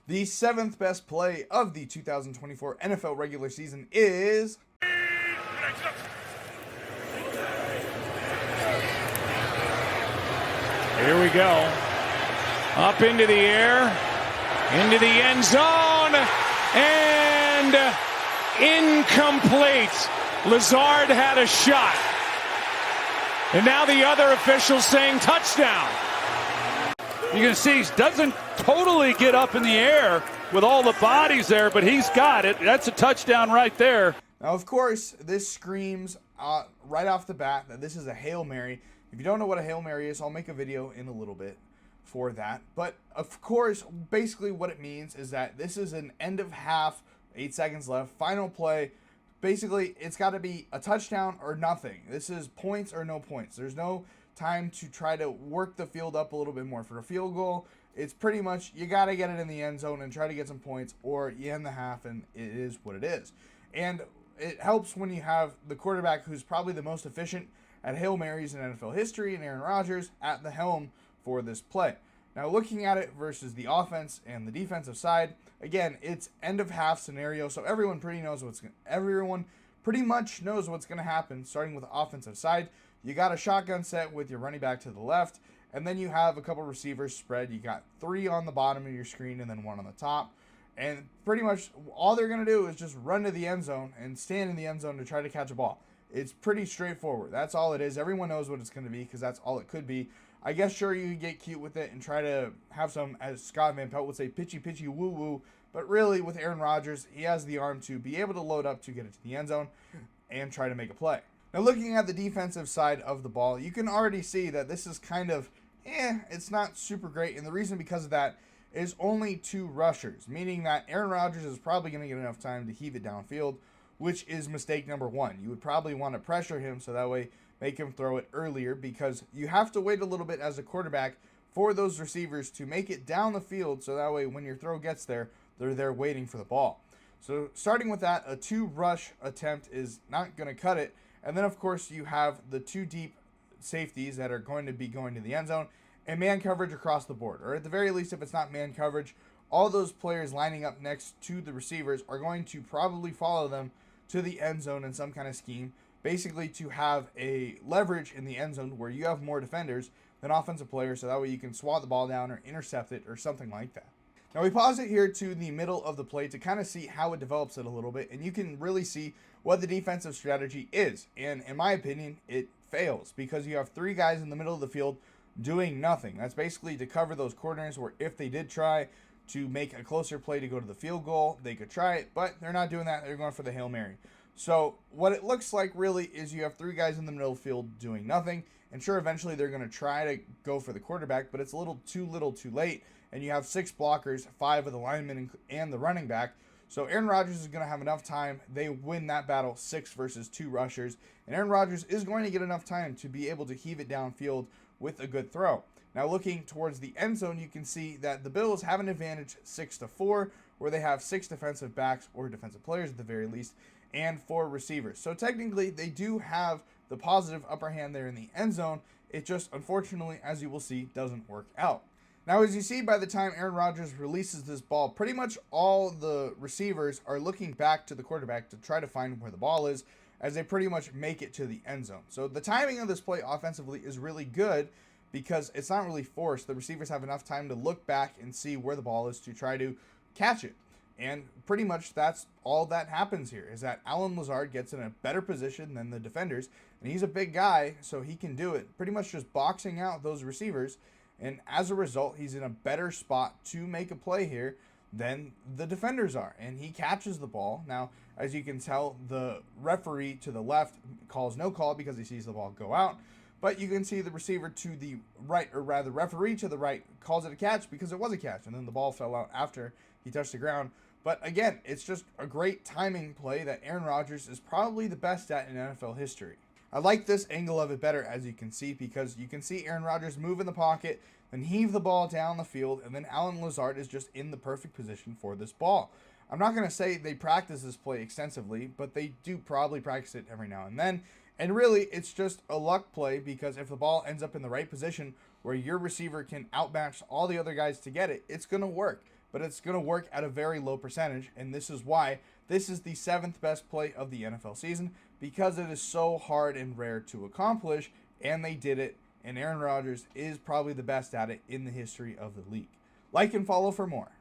The seventh best play of the 2024 NFL regular season is... Here we go. Up into the air, into the end zone, and incomplete. Lazard had a shot. And now the other officials saying touchdown. You can see he doesn't totally get up in the air with all the bodies there, but he's got it. That's a touchdown right there. Now, of course, this screams right off the bat that this is a Hail Mary. If you don't know what a Hail Mary is, I'll make a video in a little bit for that. But, of course, basically what it means is that this is an end of half, 8 seconds left, final play. Basically, it's got to be a touchdown or nothing. This is points or no points. There's no time to try to work the field up a little bit more. For a field goal, it's pretty much you got to get it in the end zone and try to get some points, or you end the half and it is what it is. And it helps when you have the quarterback who's probably the most efficient at Hail Marys in NFL history, and Aaron Rodgers at the helm for this play. Now, looking at it versus the offense and the defensive side, again, it's end of half scenario, so everyone pretty much knows what's going to happen. Starting with the offensive side, you got a shotgun set with your running back to the left, and then you have a couple receivers spread. You got 3 on the bottom of your screen and then 1 on the top. And pretty much all they're going to do is just run to the end zone and stand in the end zone to try to catch a ball. It's pretty straightforward. That's all it is. Everyone knows what it's going to be because that's all it could be. I guess sure you can get cute with it and try to have some, as Scott Van Pelt would say, pitchy woo woo. But really, with Aaron Rodgers, he has the arm to be able to load up to get it to the end zone and try to make a play. Now, looking at the defensive side of the ball, you can already see that this is kind of, it's not super great. And the reason because of that is only 2 rushers, meaning that Aaron Rodgers is probably going to get enough time to heave it downfield, which is mistake number 1. You would probably want to pressure him so that way make him throw it earlier, because you have to wait a little bit as a quarterback for those receivers to make it down the field so that way when your throw gets there, they're there waiting for the ball. So starting with that, a 2 rush attempt is not going to cut it. And then, of course, you have the 2 deep safeties that are going to be going to the end zone and man coverage across the board. Or at the very least, if it's not man coverage, all those players lining up next to the receivers are going to probably follow them to the end zone in some kind of scheme, basically to have a leverage in the end zone where you have more defenders than offensive players, so that way you can swat the ball down or intercept it or something like that. Now we pause it here to the middle of the play to kind of see how it develops it a little bit, and you can really see what the defensive strategy is. And in my opinion, it fails because you have 3 guys in the middle of the field doing nothing. That's basically to cover those corners where if they did try to make a closer play to go to the field goal, they could try it, but they're not doing that. They're going for the Hail Mary. So what it looks like really is you have 3 guys in the middle of the field doing nothing, and sure, eventually they're going to try to go for the quarterback, but it's a little too late, and you have 6 blockers, 5 of the linemen and the running back. So Aaron Rodgers is going to have enough time. They win that battle 6 versus 2 rushers, and Aaron Rodgers is going to get enough time to be able to heave it downfield with a good throw. Now looking towards the end zone, you can see that the Bills have an advantage 6-4, where they have 6 defensive backs or defensive players at the very least, and 4 receivers. So technically, they do have the positive upper hand there in the end zone. It just, unfortunately, as you will see, doesn't work out. Now, as you see, by the time Aaron Rodgers releases this ball, pretty much all the receivers are looking back to the quarterback to try to find where the ball is, as they pretty much make it to the end zone. So the timing of this play offensively is really good because it's not really forced. The receivers have enough time to look back and see where the ball is to try to catch it. And pretty much that's all that happens here, is that Allen Lazard gets in a better position than the defenders, and he's a big guy, so he can do it, pretty much just boxing out those receivers, and as a result, he's in a better spot to make a play here than the defenders are, and he catches the ball. Now, as you can tell, the referee to the left calls no call because he sees the ball go out, but you can see the receiver to the right, or rather, referee to the right calls it a catch because it was a catch, and then the ball fell out after he touched the ground. But again, it's just a great timing play that Aaron Rodgers is probably the best at in NFL history. I like this angle of it better, as you can see, because you can see Aaron Rodgers move in the pocket, then heave the ball down the field, and then Allen Lazard is just in the perfect position for this ball. I'm not going to say they practice this play extensively, but they do probably practice it every now and then. And really, it's just a luck play, because if the ball ends up in the right position where your receiver can outmatch all the other guys to get it, it's going to work. but it's going to work at a very low percentage, and this is why this is the 7th best play of the NFL season, because it is so hard and rare to accomplish, and they did it, and Aaron Rodgers is probably the best at it in the history of the league. Like and follow for more.